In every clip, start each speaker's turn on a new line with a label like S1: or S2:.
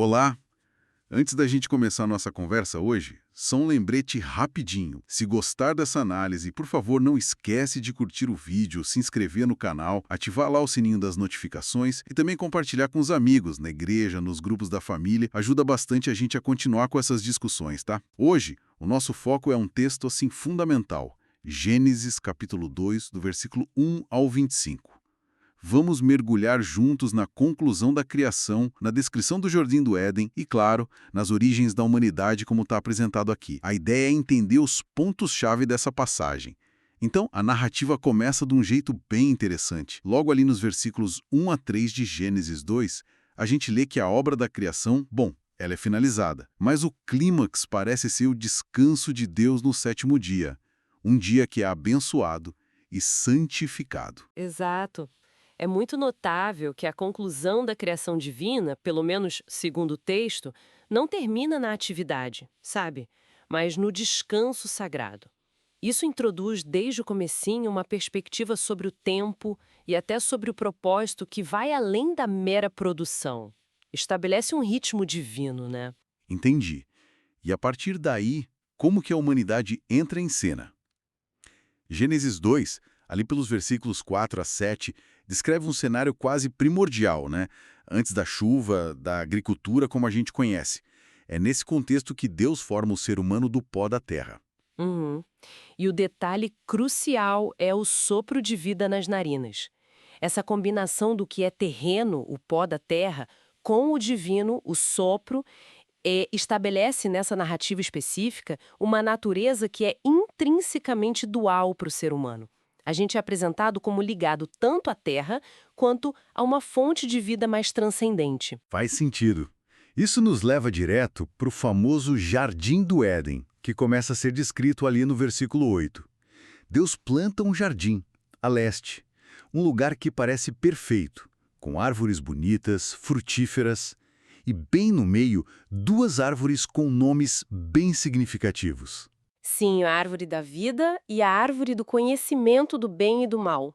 S1: Olá! Antes da gente começar a nossa conversa hoje, só um lembrete rapidinho. Se gostar dessa análise, por favor, não esquece de curtir o vídeo, se inscrever no canal, ativar lá o sininho das notificações e também compartilhar com os amigos, na igreja, nos grupos da família. Ajuda bastante a gente a continuar com essas discussões, tá? Hoje, o nosso foco é um texto assim fundamental. Gênesis capítulo 2, do versículo 1 ao 25. Vamos mergulhar juntos na conclusão da criação, na descrição do Jardim do Éden e, claro, nas origens da humanidade como está apresentado aqui. A ideia é entender os pontos-chave dessa passagem. Então, a narrativa começa de um jeito bem interessante. Logo ali nos versículos 1 a 3 de Gênesis 2, a gente lê que a obra da criação, bom, ela é finalizada. Mas o clímax parece ser o descanso de Deus no sétimo dia. Um dia que é abençoado e santificado.
S2: Exato. É muito notável que a conclusão da criação divina, pelo menos segundo o texto, não termina na atividade, sabe? Mas no descanso sagrado. Isso introduz desde o comecinho uma perspectiva sobre o tempo e até sobre o propósito que vai além da mera produção. Estabelece um ritmo divino, né?
S1: Entendi. E a partir daí, como que a humanidade entra em cena? Gênesis 2, ali pelos versículos 4 a 7, descreve um cenário quase primordial, né? Antes da chuva, da agricultura como a gente conhece. É nesse contexto que Deus forma o ser humano do pó da terra.
S2: Uhum. E o detalhe crucial é o sopro de vida nas narinas. Essa combinação do que é terreno, o pó da terra, com o divino, o sopro, estabelece nessa narrativa específica uma natureza que é intrinsecamente dual para o ser humano. A gente é apresentado como ligado tanto à terra quanto a uma fonte de vida mais transcendente.
S1: Faz sentido. Isso nos leva direto para o famoso Jardim do Éden, que começa a ser descrito ali no versículo 8. Deus planta um jardim, a leste, um lugar que parece perfeito, com árvores bonitas, frutíferas, e bem no meio, duas árvores com nomes bem significativos.
S2: Sim, a árvore da vida e a árvore do conhecimento do bem e do mal.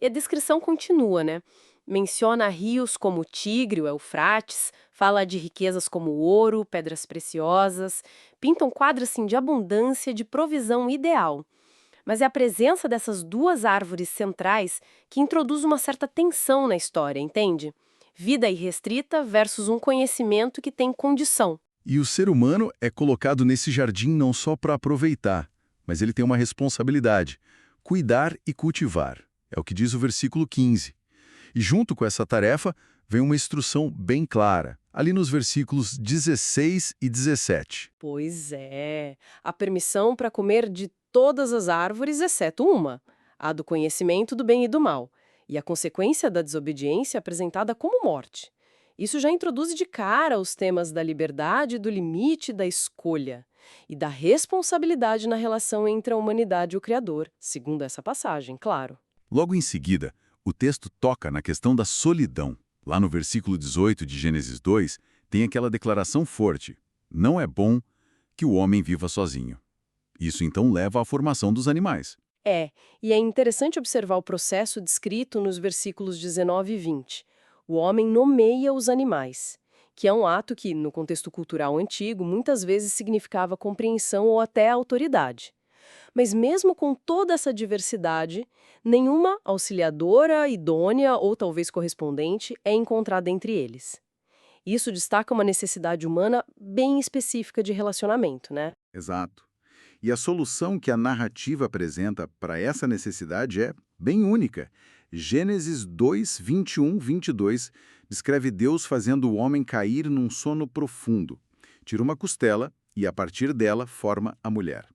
S2: E a descrição continua, né? Menciona rios como o Tigre, o Eufrates, fala de riquezas como ouro, pedras preciosas, pinta um quadro assim de abundância, de provisão ideal. Mas é a presença dessas duas árvores centrais que introduz uma certa tensão na história, entende? Vida irrestrita versus um conhecimento que tem condição.
S1: E o ser humano é colocado nesse jardim não só para aproveitar, mas ele tem uma responsabilidade: cuidar e cultivar. É o que diz o versículo 15. E junto com essa tarefa vem uma instrução bem clara, ali nos versículos 16 e 17.
S2: Pois é. A permissão para comer de todas as árvores, exceto uma, a do conhecimento do bem e do mal, e a consequência da desobediência apresentada como morte. Isso já introduz de cara os temas da liberdade, do limite, da escolha e da responsabilidade na relação entre a humanidade e o Criador, segundo essa passagem, claro.
S1: Logo em seguida, o texto toca na questão da solidão. Lá no versículo 18 de Gênesis 2, tem aquela declaração forte: não é bom que o homem viva sozinho. Isso então leva à formação dos animais.
S2: E é interessante observar o processo descrito nos versículos 19 e 20. O homem nomeia os animais, que é um ato que, no contexto cultural antigo, muitas vezes significava compreensão ou até autoridade. Mas mesmo com toda essa diversidade, nenhuma auxiliadora, idônea ou talvez correspondente é encontrada entre eles. Isso destaca uma necessidade humana bem específica de relacionamento, né?
S1: Exato. E a solução que a narrativa apresenta para essa necessidade é bem única. Gênesis 2, 21, 22 descreve Deus fazendo o homem cair num sono profundo. Tira uma costela e, a partir dela, forma a mulher.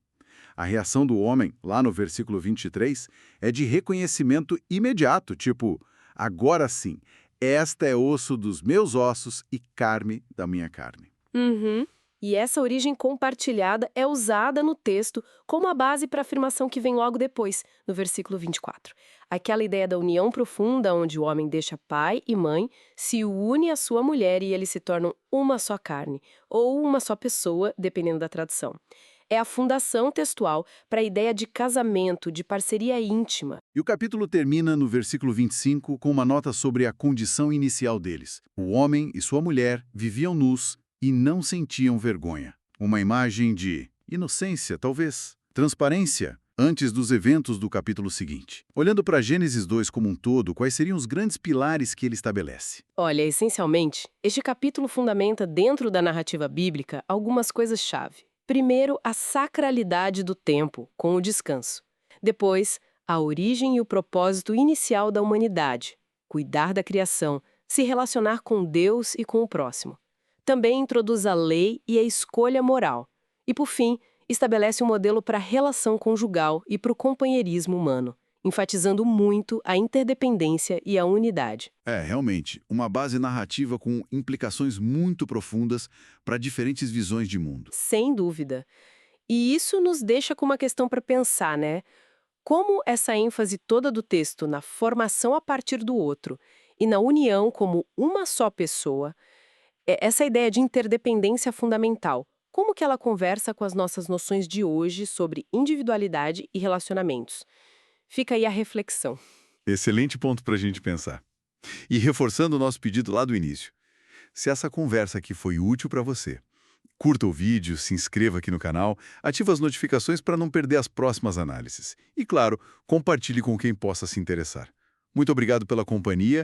S1: A reação do homem, lá no versículo 23, é de reconhecimento imediato, tipo, agora sim, esta é osso dos meus ossos e carne da minha carne.
S2: Uhum. E essa origem compartilhada é usada no texto como a base para a afirmação que vem logo depois, no versículo 24. Aquela ideia da união profunda, onde o homem deixa pai e mãe, se une à sua mulher e eles se tornam uma só carne, ou uma só pessoa, dependendo da tradução. É a fundação textual para a ideia de casamento, de parceria íntima.
S1: E o capítulo termina no versículo 25 com uma nota sobre a condição inicial deles. O homem e sua mulher viviam nus e não sentiam vergonha. Uma imagem de inocência, talvez, transparência, antes dos eventos do capítulo seguinte. Olhando para Gênesis 2 como um todo, quais seriam os grandes pilares que ele estabelece?
S2: Olha, essencialmente, este capítulo fundamenta dentro da narrativa bíblica algumas coisas-chave. Primeiro, a sacralidade do tempo, com o descanso. Depois, a origem e o propósito inicial da humanidade, cuidar da criação, se relacionar com Deus e com o próximo. Também introduz a lei e a escolha moral. E, por fim, estabelece um modelo para a relação conjugal e para o companheirismo humano, enfatizando muito a interdependência e a unidade.
S1: Realmente, uma base narrativa com implicações muito profundas para diferentes visões de mundo.
S2: Sem dúvida. E isso nos deixa com uma questão para pensar, né? Como essa ênfase toda do texto na formação a partir do outro e na união como uma só pessoa, essa ideia de interdependência fundamental, como que ela conversa com as nossas noções de hoje sobre individualidade e relacionamentos? Fica aí a reflexão.
S1: Excelente ponto para a gente pensar. E reforçando o nosso pedido lá do início, se essa conversa aqui foi útil para você, curta o vídeo, se inscreva aqui no canal, ative as notificações para não perder as próximas análises. E, claro, compartilhe com quem possa se interessar. Muito obrigado pela companhia